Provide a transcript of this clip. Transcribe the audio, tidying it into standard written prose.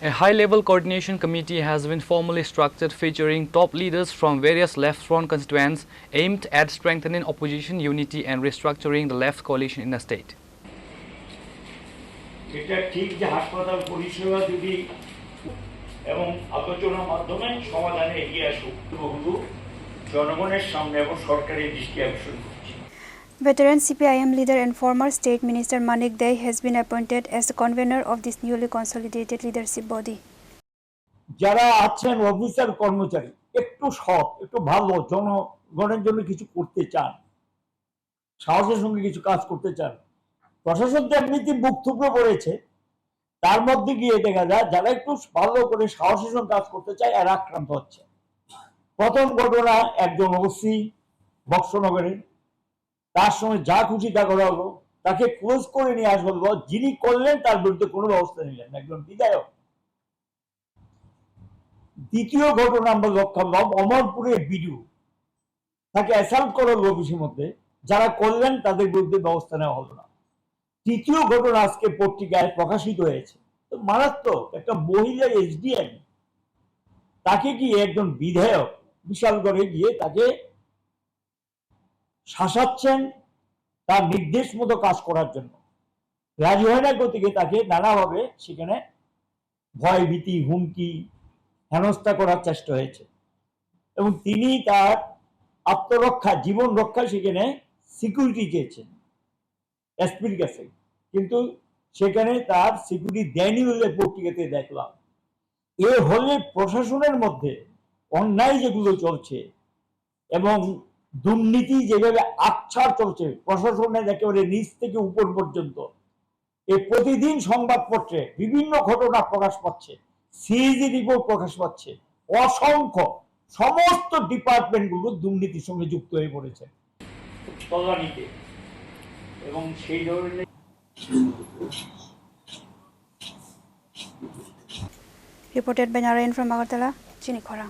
A high-level coordination committee has been formally structured featuring top leaders from various left-front constituents aimed at strengthening opposition unity and restructuring the left coalition in the state. এটা ঠিক যে হাসপাতাল পরিষেবা যদি এবং আলোচনার মাধ্যমে সমাধানে এগিয়ে আসুক বহু জনগণের সামনে এবং সরকারের দৃষ্টি আকর্ষণ করছে। Veteran CPIM leader and former State Minister Manik Dai has been appointed as the convener of this newly consolidated leadership body. যারা আছেন অফিসার কর্মচারী একটু সৎ একটু ভালো জনগণের জন্য কিছু করতে চান, সাহসের সঙ্গে কিছু কাজ করতে চান, প্রশাসন তো এমনিতে বুক থুবড়ে পড়েছে, তার মধ্যে গিয়ে দেখা যায় যারা একটু ভালো করে সাহসের সঙ্গে কাজ করতে চায় এরা আক্রান্ত হচ্ছে। প্রথম ঘটনা একজন ওসি বক্সনগরে, তার সঙ্গে যা খুশি তা করা হলো, তাকে ক্লোজ করে নিয়ে আসা হলো, যিনি করলেন তার বিরুদ্ধে কোনো ব্যবস্থা নিলেন না, একজন বিধায়ক। দ্বিতীয় ঘটনা আমরা লক্ষ্য করলাম অমরপুরের বিডিও, তাকে অ্যাসাল্ট করা হলো অফিসের মধ্যে, যারা করলেন তাদের বিরুদ্ধে ব্যবস্থা নেওয়া হলো না। তৃতীয় ঘটনা আজকে পত্রিকায় প্রকাশিত হয়েছে, তো মারাত্মক একটা মহিলা এসডিএম, তাকে গিয়ে একজন বিধায়ক বিশালগড়ে গিয়ে তাকে শাসাচ্ছেন তার নির্দেশ মতো কাজ করার জন্য, রাজি হয় না গতিকে তাকে নানাভাবে সেখানে ভয় ভীতি হুমকি হেনস্থা করার চেষ্টা হয়েছে এবং তিনি তার আত্মরক্ষা জীবন রক্ষা সেখানে সিকিউরিটি চেয়েছেন এসপির কাছে, কিন্তু সেখানে তার সিকিউরিটি দেয়নি বলে পত্রিকাতে দেখলাম। এর হলে প্রশাসনের মধ্যে অন্যায় যেগুলো চলছে এবং দুর্নীতি যেভাবে আচ্ছাড় চলছে প্রশাসনের একেবারে নিচ থেকে উপর পর্যন্ত, এই প্রতিদিন সংবাদপত্রে বিভিন্ন ঘটনা প্রকাশ পাচ্ছে, সিএজি রিপোর্ট প্রকাশ পাচ্ছে, অসংখ্য সমস্ত ডিপার্টমেন্টগুলো দুর্নীতির সঙ্গে যুক্ত হয়ে পড়েছে তদানীতে এবং সেই ধরনের। Reported by Narayan from Agartala, Chini Khora.